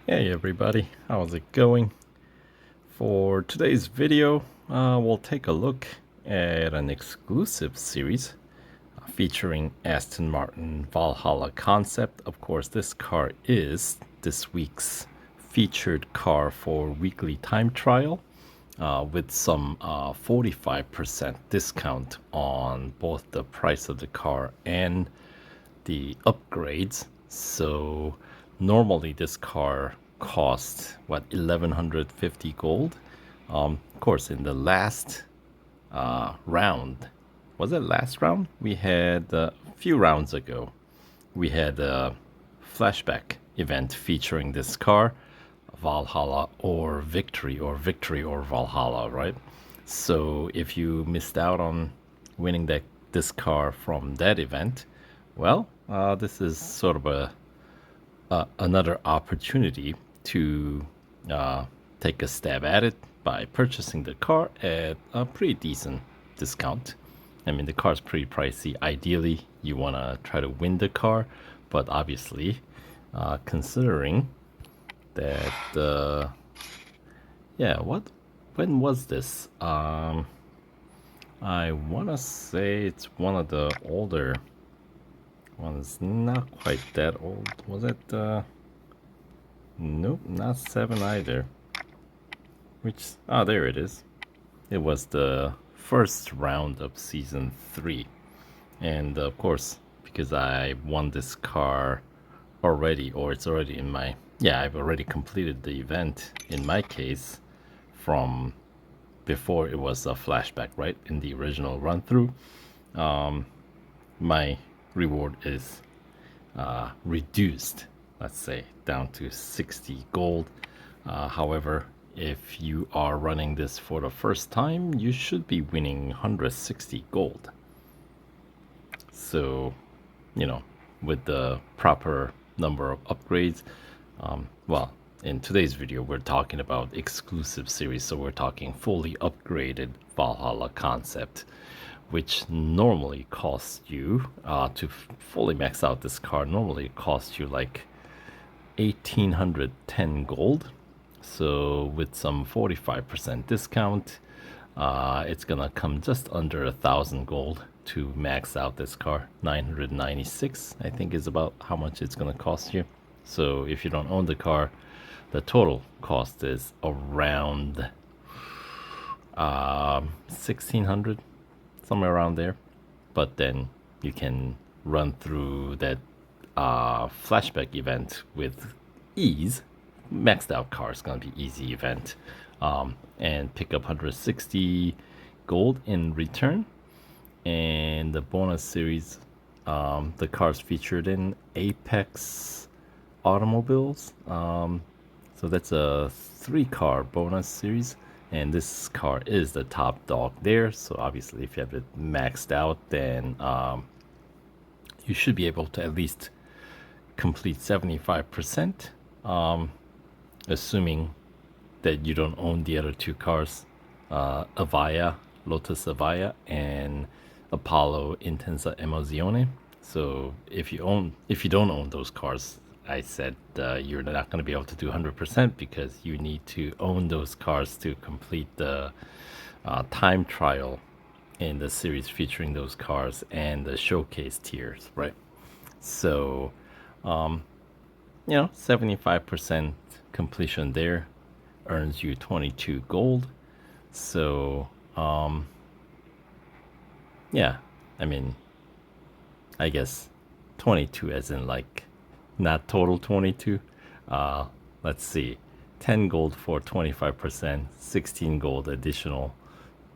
Hey everybody, how's it going? For today's video, we'll take a look at an exclusive series featuring Aston Martin Valhalla Concept. Of course, this car is this week's featured car for weekly time trial with some 45% discount on both the price of the car and the upgrades. So normally this car costs what 1150 gold. Of course, in the last round, was it last round? We had a few rounds ago. We had a flashback event featuring this car, Valhalla or Victory or Valhalla, right? So if you missed out on winning this car from that event, well, this is sort of another opportunity to take a stab at it by purchasing the car at a pretty decent discount. I mean, the car's pretty pricey. Ideally, you want to try to win the car, but obviously, considering that, yeah, when was this? I want to say it's one of the older ones, not quite that old. Was it? Nope, not 7 either. There it is. It was the first round of season 3. And of course, because I won this car already, or it's already in my, I've already completed the event in my case from before it was a flashback, right? In the original run through. My reward is reduced, let's say, down to 60 gold. However, if you are running this for the first time, you should be winning 160 gold. So, with the proper number of upgrades, well, in today's video, we're talking about exclusive series, so we're talking fully upgraded Valhalla Concept, which normally costs you, to fully max out this car, normally costs you like 1810 gold. So with some 45% discount, it's gonna come just under 1,000 gold to max out this car. 996, I think, is about how much it's gonna cost you. So if you don't own the car, the total cost is around 1600, somewhere around there. But then you can run through that flashback event with ease. Maxed out car is gonna be easy event, and pick up 160 gold in return. And the bonus series, the cars featured in Apex Automobiles. So that's a 3-car bonus series, and this car is the top dog there. So obviously, if you have it maxed out, then you should be able to at least complete 75%, assuming that you don't own the other 2 cars, Avaya, Lotus Avaya, and Apollo Intensa Emozione. So if you don't own those cars, I said you're not going to be able to do 100% because you need to own those cars to complete the time trial in the series featuring those cars and the showcase tiers, right? So, 75% completion there earns you 22 gold. So, I mean, I guess 22 as in like not total 22. Let's see, 10 gold for 25%, 16 gold additional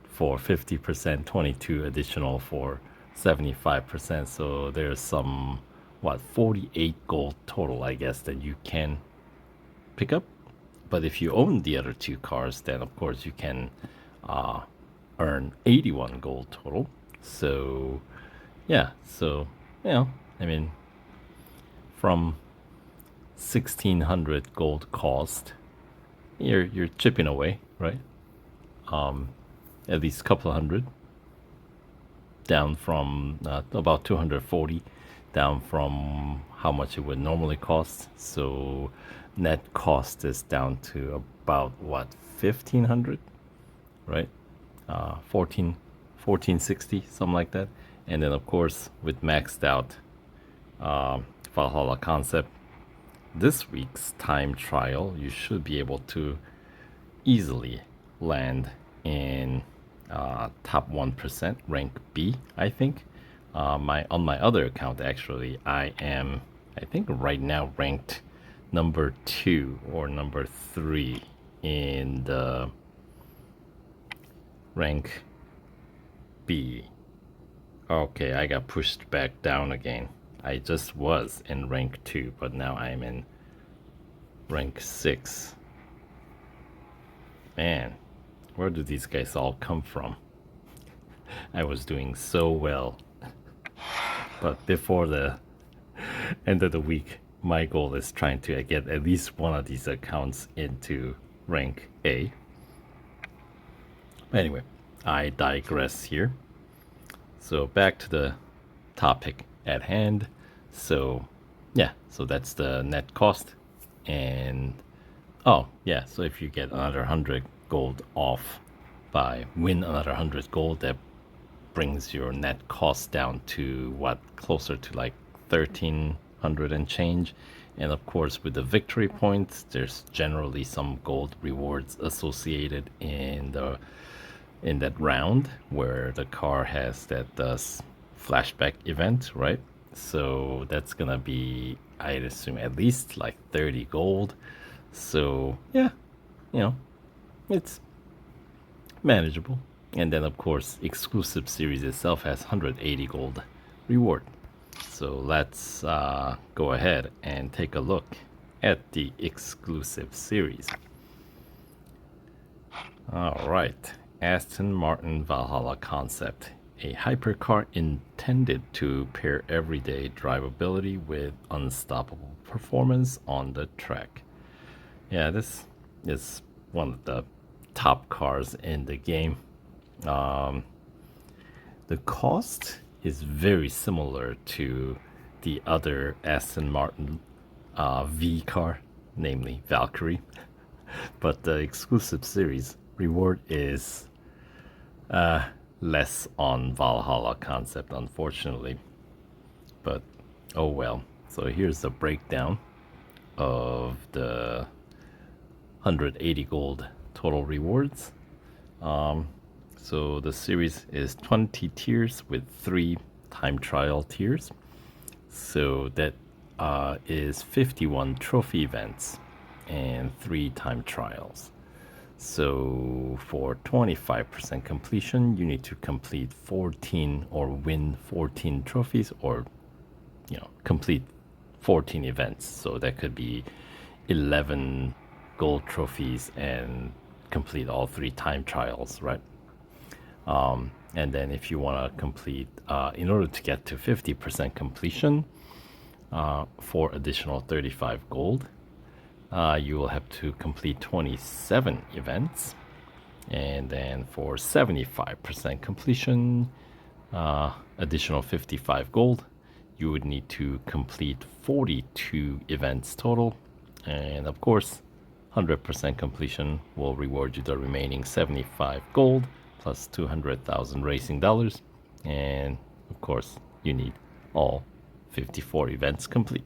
for 50%, 22 additional for 75%. So there's some, 48 gold total, I guess, that you can pick up. But if you own the other 2 cars, then of course you can earn 81 gold total. So, I mean, from 1600 gold cost, you're chipping away, right? At least a couple of hundred, down from about 240 down from how much it would normally cost. So net cost is down to about what, 1500, right? 1460, something like that. And then of course with maxed out Valhalla Concept, this week's time trial, you should be able to easily land in top 1%, rank B, I think. On my other account, actually, I think right now ranked number 2 or number 3 in the rank B. Okay, I got pushed back down again. I just was in rank 2, but now I'm in rank 6. Man, where do these guys all come from? I was doing so well. But before the end of the week, my goal is trying to get at least one of these accounts into rank A. Anyway, I digress here. So back to the topic at hand. So yeah, so that's the net cost. And oh yeah, so if you get another 100 gold off by win another 100 gold, that brings your net cost down to what, closer to like 1300 and change. And of course with the victory points, there's generally some gold rewards associated in that round where the car has that flashback event, right? So that's gonna be, I'd assume, at least like 30 gold. So yeah, it's manageable. And then of course exclusive series itself has 180 gold reward. So let's go ahead and take a look at the exclusive series. Alright, Aston Martin Valhalla Concept, a hypercar intended to pair everyday drivability with unstoppable performance on the track. Yeah, this is one of the top cars in the game. The cost is very similar to the other Aston Martin V car, namely Valkyrie, but the exclusive series reward is less on Valhalla Concept, unfortunately, but oh well. So here's the breakdown of the 180 gold total rewards. So the series is 20 tiers with 3 time trial tiers. So that is 51 trophy events and 3 time trials. So for 25% completion, you need to complete 14 or win 14 trophies, or complete 14 events. So that could be 11 gold trophies and complete all 3 time trials, right? And then if you want to complete, in order to get to 50% completion, for additional 35 gold, you will have to complete 27 events. And then for 75% completion, additional 55 gold, you would need to complete 42 events total. And of course, 100% completion will reward you the remaining 75 gold plus 200,000 racing dollars. And of course, you need all 54 events complete.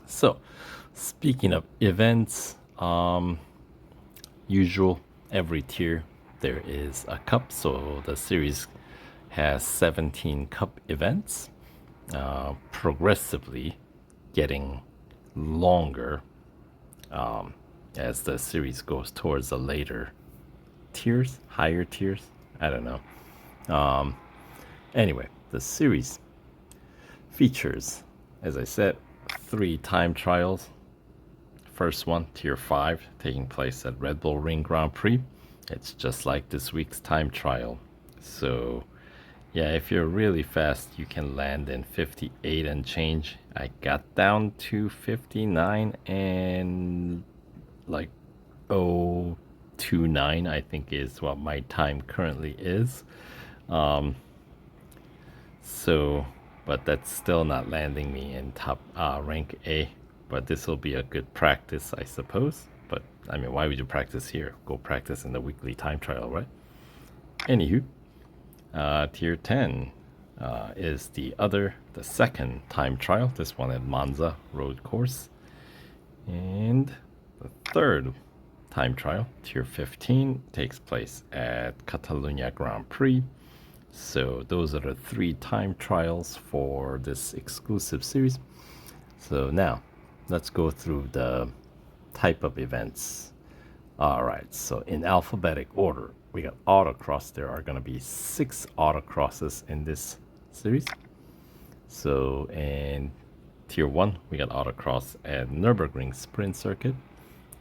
So, speaking of events, usual, every tier there is a cup. So the series has 17 cup events, progressively getting longer as the series goes towards the later tiers, higher tiers. I don't know. Anyway, the series features, as I said, 3 time trials. First one, tier 5, taking place at Red Bull Ring Grand Prix. It's just like this week's time trial. So yeah, if you're really fast, you can land in 58 and change. I got down to 59 and like 029, I think is what my time currently is. So but that's still not landing me in top rank A. But this will be a good practice, I suppose. But I mean, why would you practice here? Go practice in the weekly time trial, right? Anywho, tier 10 is the second time trial. This one at Monza road course. And the third time trial, tier 15, takes place at Catalunya Grand Prix. So those are the 3 time trials for this exclusive series. So now let's go through the type of events. All right, so in alphabetic order, we got autocross. There are going to be 6 autocrosses in this series. So in tier 1, we got autocross at Nürburgring Sprint Circuit.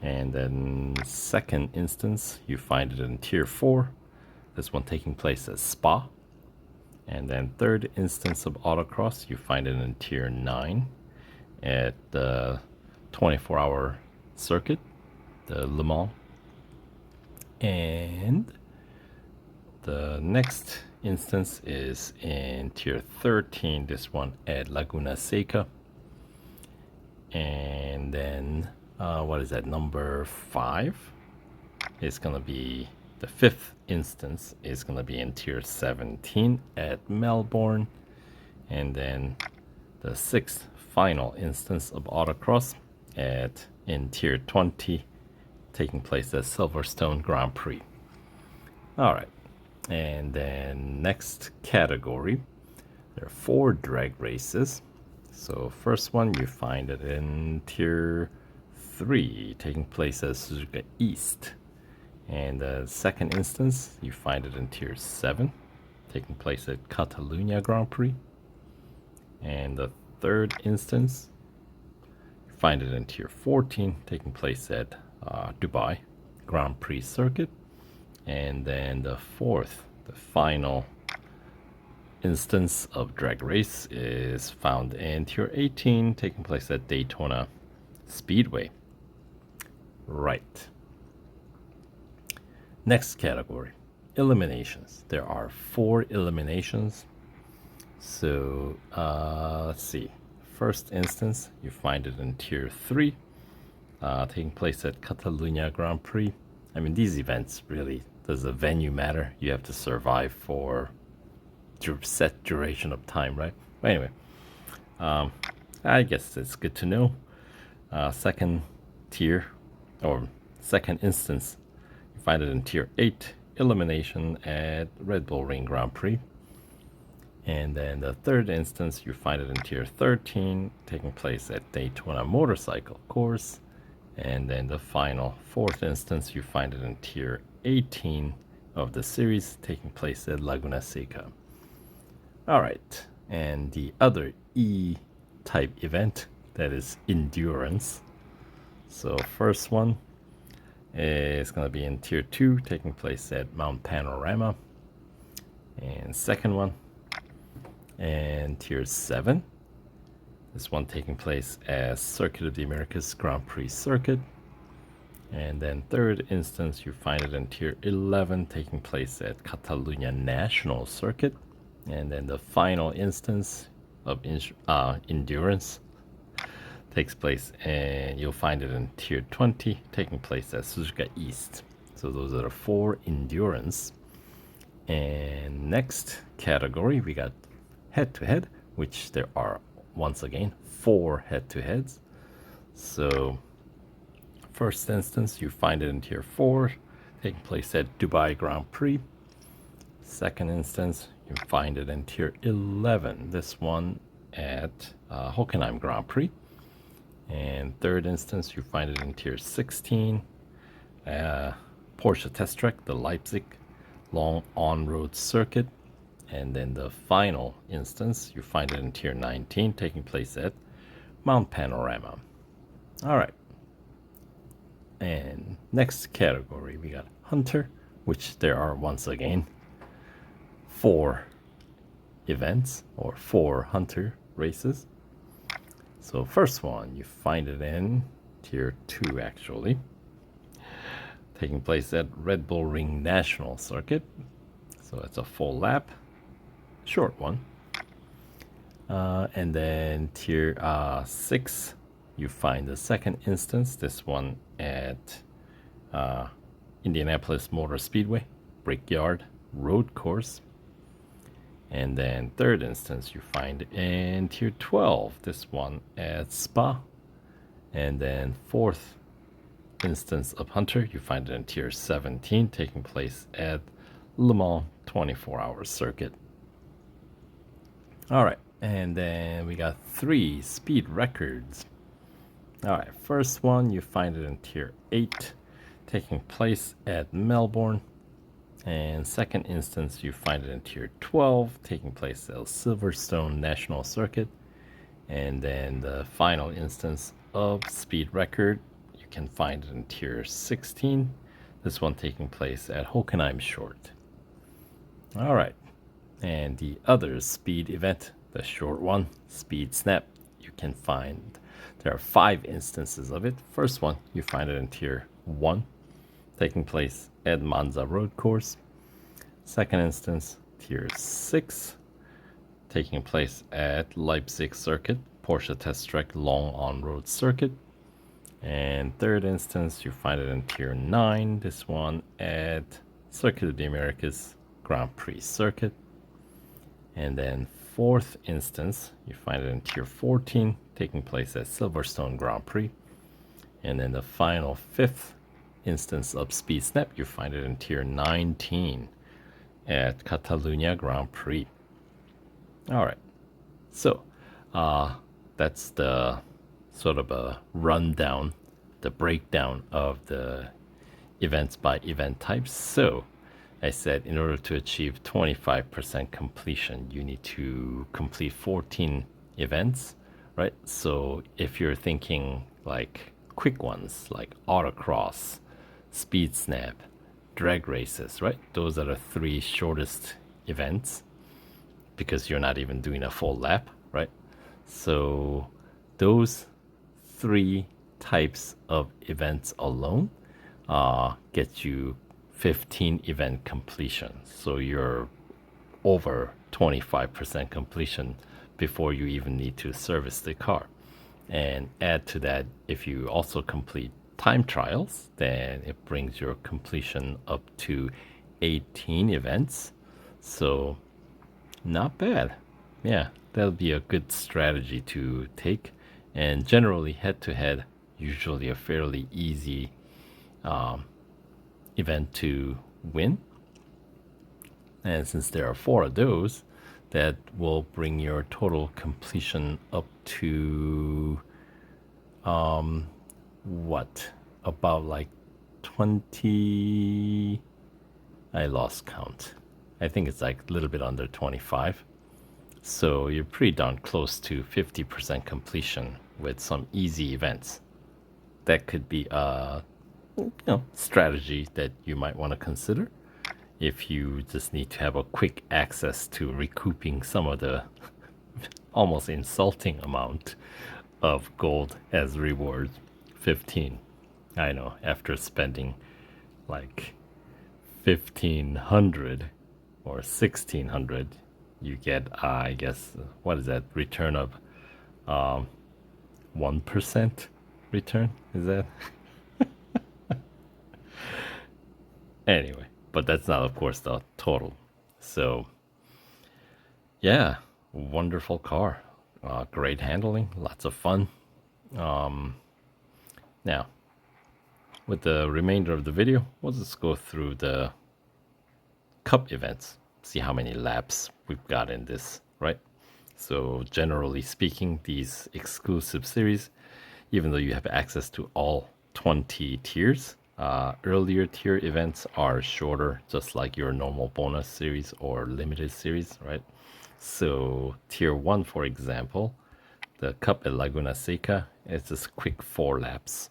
And then second instance, you find it in tier 4. This one taking place at Spa. And then third instance of autocross, you find it in tier 9 at the 24-hour circuit, the Le Mans. And the next instance is in tier 13, this one at Laguna Seca. And then, what is that, number 5? It's going to be the 5th instance is going to be in tier 17 at Melbourne. And then the 6th final instance of autocross in tier 20, taking place at Silverstone Grand Prix. All right. And then next category, there are 4 drag races. So first one, you find it in tier 3, taking place at Suzuka East. And the second instance, you find it in tier 7, taking place at Catalunya Grand Prix. And the third instance, you find it in tier 14, taking place at Dubai Grand Prix Circuit. And then the fourth, the final instance of drag race is found in tier 18, taking place at Daytona Speedway. Right. Next category, eliminations. There are 4 eliminations. So let's see. First instance, you find it in tier 3, taking place at Catalunya Grand Prix. I mean, these events really, does the venue matter? You have to survive for set duration of time, right? But anyway, I guess it's good to know. Second tier, or second instance, you find it in tier 8, elimination at Red Bull Ring Grand Prix. And then the third instance, you find it in tier 13, taking place at Daytona Motorcycle Course. And then the final 4th instance, you find it in tier 18 of the series, taking place at Laguna Seca. All right, and the other E-type event, that is endurance. So first one is going to be in tier 2, taking place at Mount Panorama. And second one, and tier 7, this one taking place as Circuit of the Americas Grand Prix Circuit. And then third instance, you find it in tier 11, taking place at Catalunya National Circuit. And then the final instance of endurance takes place, and you'll find it in tier 20, taking place at Suzuka East. So those are the 4 endurance. And next category, we got head-to-head, which there are, once again, 4 head-to-heads. So first instance, you find it in tier 4, taking place at Dubai Grand Prix. Second instance, you find it in tier 11, this one at Hockenheim Grand Prix. And third instance, you find it in tier 16, Porsche Test Track, the Leipzig Long On-Road Circuit. And then the final instance, you find it in tier 19, taking place at Mount Panorama. All right. And next category, we got Hunter, which there are, once again, 4 events, or 4 Hunter races. So first one, you find it in tier 2, actually, taking place at Red Bull Ring National Circuit. So it's a full lap, short one. And then tier 6, you find the second instance, this one at Indianapolis Motor Speedway, Brickyard Road Course. And then third instance you find in tier 12, this one at Spa. And then fourth instance of Hunter, you find it in tier 17, taking place at Le Mans 24-hour circuit. All right, and then we got 3 speed records. All right, first one, you find it in tier 8, taking place at Melbourne. And second instance, you find it in tier 12, taking place at Silverstone National Circuit. And then the final instance of speed record, you can find it in tier 16, this one taking place at Hockenheim Short. All right, and the other speed event, the short one, Speed Snap, you can find, there are 5 instances of it. First one, you find it in tier 1, taking place at Monza Road Course. Second instance, tier 6, taking place at Leipzig Circuit, Porsche Test Track Long On-Road Circuit. And third instance, you find it in tier 9, this one at Circuit of the Americas Grand Prix Circuit. And then fourth instance, you find it in tier 14, taking place at Silverstone Grand Prix. And then the final 5th instance of Speed Snap, you find it in tier 19 at Catalunya Grand Prix. All right, so that's the sort of a rundown, the breakdown of the events by event types. So I said in order to achieve 25% completion, you need to complete 14 events, right? So if you're thinking like quick ones like Autocross, Speed Snap, drag races, right? Those are the 3 shortest events because you're not even doing a full lap, right? So those 3 types of events alone get you 15 event completion. So you're over 25% completion before you even need to service the car. And add to that, if you also complete time trials, then it brings your completion up to 18 events. So not bad. Yeah, that'll be a good strategy to take. And generally, head-to-head, usually a fairly easy event to win. And since there are 4 of those, that will bring your total completion up to about like 20, I lost count. I think it's like a little bit under 25. So you're pretty darn close to 50% completion with some easy events. That could be a strategy that you might want to consider if you just need to have a quick access to recouping some of the almost insulting amount of gold as reward. 15. I know, after spending like 1,500 or 1,600, you get, I guess, what is that, return of 1% return? Is that? Anyway, but that's not, of course, the total. So, yeah, wonderful car. Great handling, lots of fun. Now, with the remainder of the video, we'll just go through the cup events, see how many laps we've got in this, right? So generally speaking, these exclusive series, even though you have access to all 20 tiers, earlier tier events are shorter, just like your normal bonus series or limited series, right? So tier 1, for example, the cup at Laguna Seca is just quick 4 laps.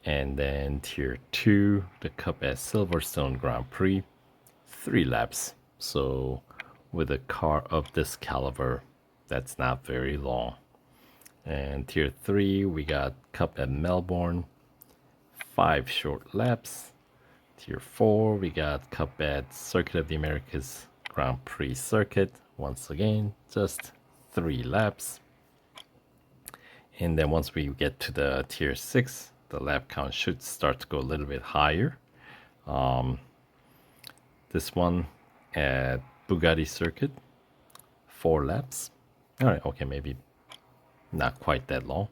And then tier 2, the cup at Silverstone Grand Prix, 3 laps. So with a car of this caliber, that's not very long. And tier 3, we got cup at Melbourne, 5 short laps. Tier 4, we got cup at Circuit of the Americas Grand Prix Circuit once again, just 3 laps. And then once we get to the tier 6, the lap count should start to go a little bit higher. This one at Bugatti Circuit, 4 laps. All right, okay, maybe not quite that long.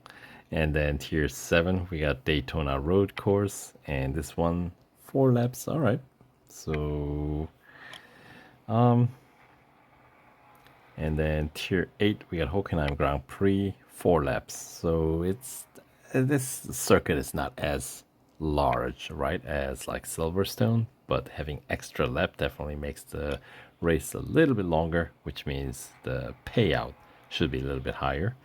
And then tier 7, we got Daytona Road Course, and this one 4 laps. All right, so and then tier 8, we got Hockenheim Grand Prix, 4 laps. So it's this circuit is not as large, right, as like Silverstone, but having extra lap definitely makes the race a little bit longer, which means the payout should be a little bit higher.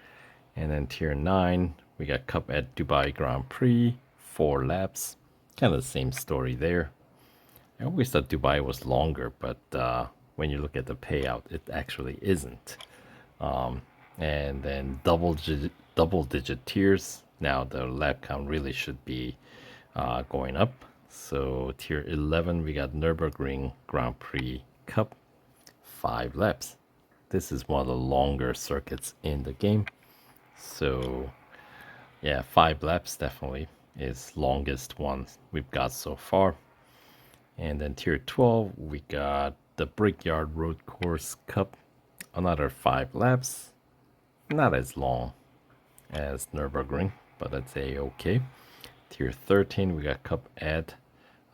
And then tier 9, we got Cup at Dubai Grand Prix, 4 laps. Kind of the same story there. I always thought Dubai was longer, but when you look at the payout, it actually isn't. And then double digit tiers. Now the lap count really should be going up. So tier 11, we got Nürburgring Grand Prix Cup, 5 laps. This is one of the longer circuits in the game. So yeah, 5 laps definitely is longest one we've got so far. And then tier 12, we got the Brickyard Road Course Cup, another 5 laps. Not as long as Nürburgring, but I'd say okay. Tier 13, we got Cup at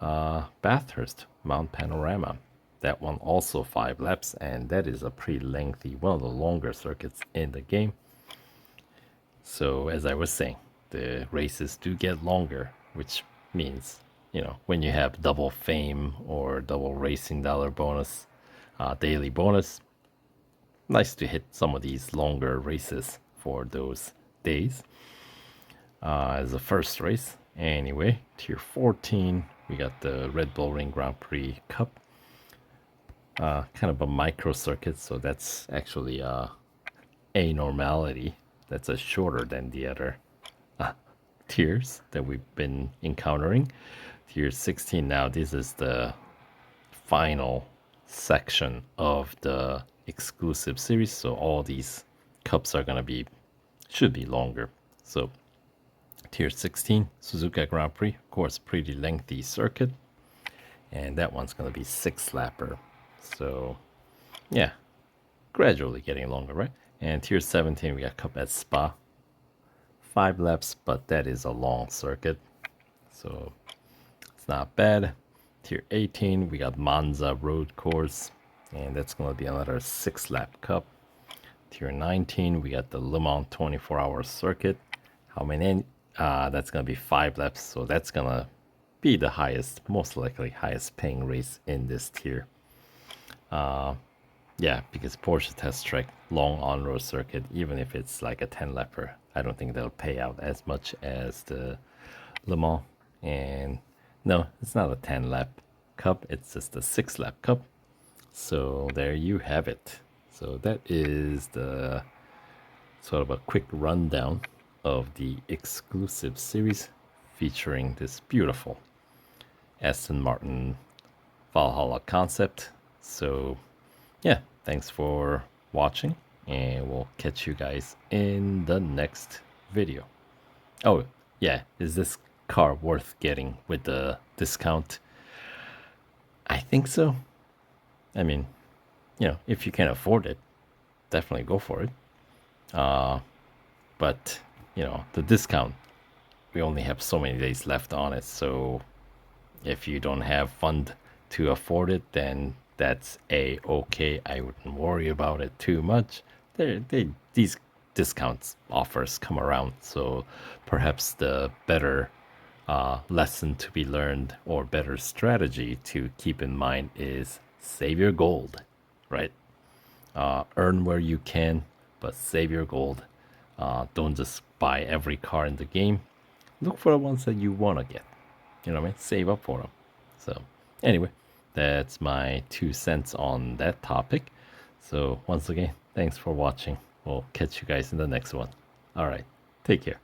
Bathurst, Mount Panorama. That one also 5 laps, and that is a pretty lengthy, one of the longer circuits in the game. So as I was saying, the races do get longer, which means, you know, when you have double fame or double racing dollar bonus, daily bonus, nice to hit some of these longer races for those days as a first race. Anyway, tier 14, we got the Red Bull Ring Grand Prix Cup. Kind of a micro circuit, so that's actually a normality. That's a shorter than the other tiers that we've been encountering. Tier 16 now, this is the final section of the exclusive series, so all these cups are gonna be, should be longer. So tier 16, Suzuka Grand Prix, of course, pretty lengthy circuit, and that one's gonna be 6 lapper. So yeah, gradually getting longer, right? And tier 17, we got Cup at Spa, 5 laps, but that is a long circuit, so it's not bad. Tier 18, we got Monza Road Course, and that's going to be another 6 lap cup. Tier 19, we got the Le Mans 24-hour circuit. How many? That's going to be 5 laps, so that's going to be the highest, most likely highest paying race in this tier. Yeah, because Porsche Test Track, long on-road circuit, even if it's like a 10 lapper, I don't think they'll pay out as much as the Le Mans. And no, it's not a 10 lap cup, it's just a 6 lap cup. So there you have it. So that is the sort of a quick rundown of the exclusive series featuring this beautiful Aston Martin Valhalla Concept. So yeah, thanks for watching, and we'll catch you guys in the next video. Oh yeah, is this car worth getting with the discount? I think so. I mean, you know, if you can afford it, definitely go for it. But you know, the discount, we only have so many days left on it, so if you don't have fund to afford it, then that's okay. I wouldn't worry about it too much. These discounts offers come around, so perhaps the better lesson to be learned, or better strategy to keep in mind, is save your gold, right? Earn where you can, but save your gold. Don't just buy every car in the game. Look for the ones that you want to get. You know what I mean? Save up for them. So anyway, that's my 2 cents on that topic. So once again, thanks for watching. We'll catch you guys in the next one. All right, take care.